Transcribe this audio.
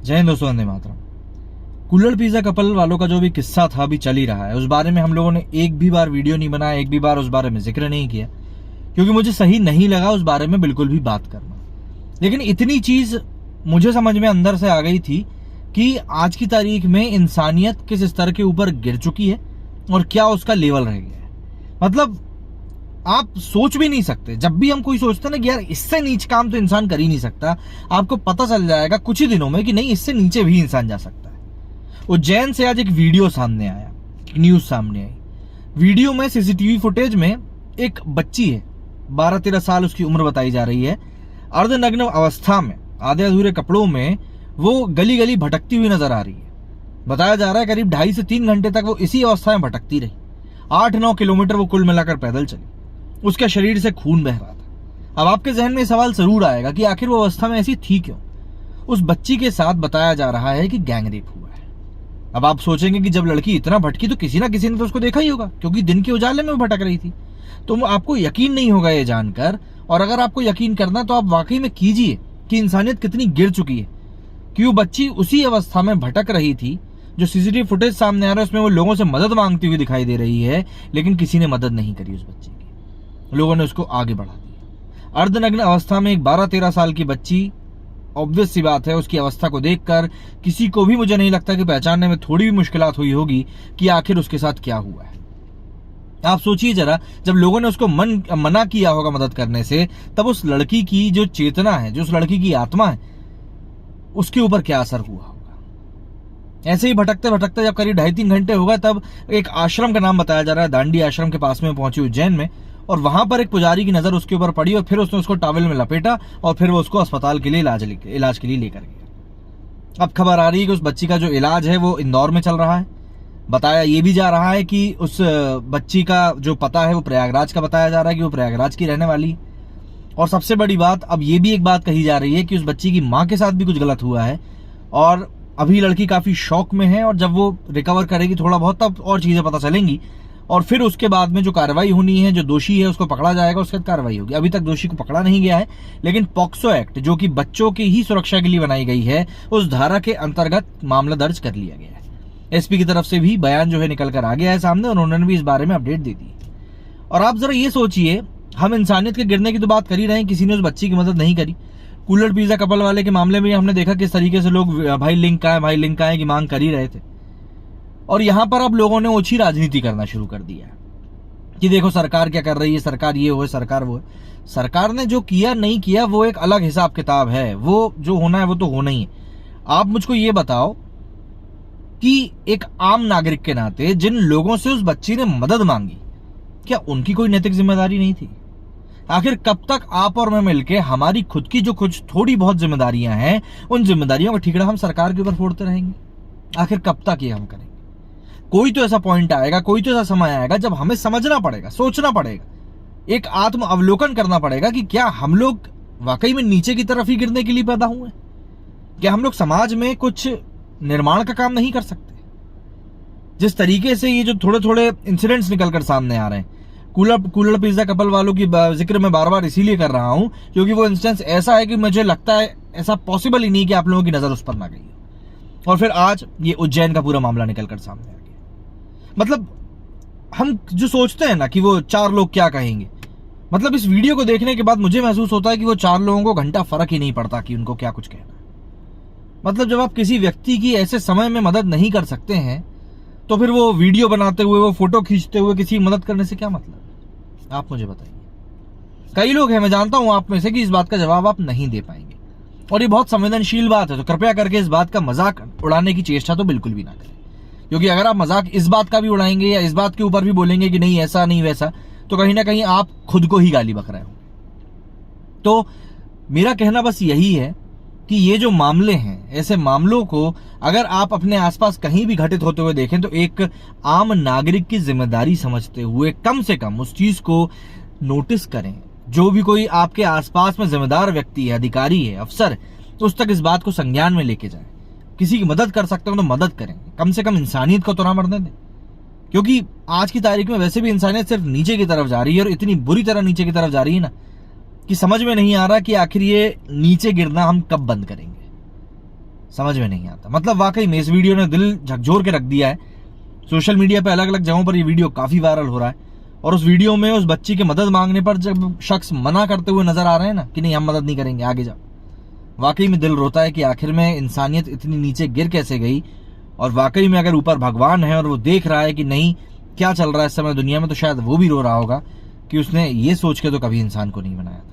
जय हिंद दोस्तों, वंदे मातरम। कुल्हड़ पिज्जा कपल वालों का जो भी किस्सा था अभी चल ही रहा है, उस बारे में हम लोगों ने एक भी बार वीडियो नहीं बनाया, एक भी बार उस बारे में जिक्र नहीं किया, क्योंकि मुझे सही नहीं लगा उस बारे में बिल्कुल भी बात करना। लेकिन इतनी चीज मुझे समझ में अंदर से आ गई थी कि आज की तारीख में इंसानियत किस स्तर के ऊपर गिर चुकी है और क्या उसका लेवल रह गया है। मतलब आप सोच भी नहीं सकते। जब भी हम कोई सोचते हैं ना कि यार इससे नीचे काम तो इंसान कर ही नहीं सकता, आपको पता चल जाएगा कुछ ही दिनों में कि नहीं, इससे नीचे भी इंसान जा सकता है। उज्जैन से आज एक वीडियो सामने आया, न्यूज सामने आई। वीडियो में सीसीटीवी फुटेज में एक बच्ची है, 12-13 साल उसकी उम्र बताई जा रही है। अर्धनग्न अवस्था में, आधे अधूरे कपड़ों में वो गली गली भटकती हुई नजर आ रही है। बताया जा रहा है करीब 2.5 से 3 घंटे तक वो इसी अवस्था में भटकती रही। 8-9 किलोमीटर वो कुल मिलाकर पैदल चली। उसके शरीर से खून बह रहा था। अब आपके जहन में सवाल जरूर आएगा कि आखिर वो अवस्था में ऐसी थी क्यों। उस बच्ची के साथ बताया जा रहा है कि गैंग रेप हुआ है। अब आप सोचेंगे कि जब लड़की इतना भटकी तो किसी ना किसी ने तो उसको देखा ही होगा, क्योंकि दिन के उजाले में वो भटक रही थी। तो आपको यकीन नहीं होगा ये जानकर, और अगर आपको यकीन करना तो आप वाकई में कीजिए कि इंसानियत कितनी गिर चुकी है कि वो बच्ची उसी अवस्था में भटक रही थी। जो सीसीटीवी फुटेज सामने आ रहा है उसमें वो लोगों से मदद मांगती हुई दिखाई दे रही है, लेकिन किसी ने मदद नहीं करी उस बच्ची की। लोगों ने उसको आगे बढ़ा दिया। अर्धनग्न अवस्था में एक 12-13 साल की बच्ची, ऑब्वियस सी बात है उसकी अवस्था को देखकर किसी को भी मुझे नहीं लगता कि पहचानने में थोड़ी भी मुश्किलात हुई होगी कि आखिर उसके साथ क्या हुआ है। आप सोचिए जरा, जब लोगों ने उसको मना किया होगा मदद करने से, तब उस लड़की की जो चेतना है, जो उस लड़की की आत्मा है, उसके ऊपर क्या असर हुआ होगा। ऐसे ही भटकते भटकते जब करीब 2.5-3 घंटे हो गए, तब एक आश्रम का नाम बताया जा रहा है, दांडी आश्रम के पास में पहुंची उज्जैन में, और वहां पर एक पुजारी की नजर उसके ऊपर पड़ी और फिर उसने उसको टॉवेल में लपेटा और फिर वो उसको अस्पताल के लिए इलाज के लिए लेकर गया। अब खबर आ रही है कि उस बच्ची का जो इलाज है वो इंदौर में चल रहा है। बताया ये भी जा रहा है कि उस बच्ची का जो पता है वो प्रयागराज का बताया जा रहा है, कि वो प्रयागराज की रहने वाली है। और सबसे बड़ी बात, अब ये भी एक बात कही जा रही है कि उस बच्ची की माँ के साथ भी कुछ गलत हुआ है, और अभी लड़की काफी शौक में है, और जब वो रिकवर करेगी थोड़ा बहुत तब और चीजें पता चलेंगी, और फिर उसके बाद में जो कार्रवाई होनी है, जो दोषी है उसको पकड़ा जाएगा, उसके बाद कार्रवाई होगी। अभी तक दोषी को पकड़ा नहीं गया है, लेकिन पॉक्सो एक्ट, जो कि बच्चों की ही सुरक्षा के लिए बनाई गई है, उस धारा के अंतर्गत मामला दर्ज कर लिया गया है। एसपी की तरफ से भी बयान जो है निकल कर आ गया है सामने, और उन्होंने भी इस बारे में अपडेट दे दी। और आप जरा ये सोचिए, हम इंसानियत के गिरने की तो बात कर ही रहे हैं, किसी ने उस बच्ची की मदद नहीं करी। कुल्हड़ पिज्जा कपल वाले के मामले में हमने देखा किस तरीके से लोग भाई लिंक का है की मांग कर ही रहे थे। और यहां पर अब लोगों ने ओछी राजनीति करना शुरू कर दिया है कि देखो सरकार क्या कर रही है, सरकार ये हो है, सरकार वो है। सरकार ने जो किया नहीं किया वो एक अलग हिसाब किताब है, वो जो होना है वो तो होना ही है। आप मुझको ये बताओ कि एक आम नागरिक के नाते जिन लोगों से उस बच्ची ने मदद मांगी, क्या उनकी कोई नैतिक जिम्मेदारी नहीं थी? आखिर कब तक आप और मैं मिलके हमारी खुद की जो कुछ थोड़ी बहुत जिम्मेदारियां हैं, उन जिम्मेदारियों का ठिकरा हम सरकार के ऊपर फोड़ते रहेंगे? आखिर कब तक ये हम करेंगे? कोई तो ऐसा पॉइंट आएगा, कोई तो ऐसा समय आएगा जब हमें समझना पड़ेगा, सोचना पड़ेगा, एक आत्म अवलोकन करना पड़ेगा कि क्या हम लोग वाकई में नीचे की तरफ ही गिरने के लिए पैदा हुए? क्या हम लोग समाज में कुछ निर्माण का काम नहीं कर सकते? जिस तरीके से ये जो थोड़े थोड़े इंसिडेंट्स निकलकर सामने आ रहे हैं, कुल्हड़ पिज्जा कपल वालों की जिक्र मैं बार बार इसीलिए कर रहा हूं क्योंकि वो इंस्टेंस ऐसा है कि मुझे लगता है ऐसा पॉसिबल ही नहीं कि आप लोगों की नजर उस पर ना गई हो। और फिर आज ये उज्जैन का पूरा मामला निकलकर सामने आ गया। मतलब हम जो सोचते हैं ना कि वो 4 लोग क्या कहेंगे, मतलब इस वीडियो को देखने के बाद मुझे महसूस होता है कि वो 4 लोगों को घंटा फर्क ही नहीं पड़ता कि उनको क्या कुछ कहना है। मतलब जब आप किसी व्यक्ति की ऐसे समय में मदद नहीं कर सकते हैं, तो फिर वो वीडियो बनाते हुए, वो फोटो खींचते हुए किसी की मदद करने से क्या मतलब है? आप मुझे बताइए। कई लोग हैं, मैं जानता हूं आप में से, कि इस बात का जवाब आप नहीं दे पाएंगे, और ये बहुत संवेदनशील बात है। तो कृपया करके इस बात का मजाक उड़ाने की चेष्टा तो बिल्कुल भी ना करें, क्योंकि अगर आप मजाक इस बात का भी उड़ाएंगे या इस बात के ऊपर भी बोलेंगे कि नहीं ऐसा नहीं वैसा, तो कहीं ना कहीं आप खुद को ही गाली बक रहे हो। तो मेरा कहना बस यही है कि ये जो मामले हैं, ऐसे मामलों को अगर आप अपने आसपास कहीं भी घटित होते हुए देखें, तो एक आम नागरिक की जिम्मेदारी समझते हुए कम से कम उस चीज को नोटिस करें। जो भी कोई आपके आसपास में जिम्मेदार व्यक्ति है, अधिकारी है, अफसर, तो उस तक इस बात को संज्ञान में लेके जाए। किसी की मदद कर सकते हो तो मदद करें, कम से कम इंसानियत को तो ना मरने दें, क्योंकि आज की तारीख में वैसे भी इंसानियत सिर्फ नीचे की तरफ जा रही है, और इतनी बुरी तरह नीचे की तरफ जा रही है ना कि समझ में नहीं आ रहा कि आखिर ये नीचे गिरना हम कब बंद करेंगे। समझ में नहीं आता। मतलब वाकई में इस वीडियो ने दिल झकझोर के रख दिया है। सोशल मीडिया पे अलग अलग जगहों पर ये वीडियो काफी वायरल हो रहा है, और उस वीडियो में उस बच्ची की मदद मांगने पर जब शख्स मना करते हुए नजर आ रहे हैं ना कि नहीं हम मदद नहीं करेंगे, आगे जाओ, वाकई में दिल रोता है कि आखिर में इंसानियत इतनी नीचे गिर कैसे गई। और वाकई में अगर ऊपर भगवान है और वो देख रहा है कि नहीं क्या चल रहा है इस समय दुनिया में, तो शायद वो भी रो रहा होगा कि उसने ये सोच के तो कभी इंसान को नहीं बनाया था।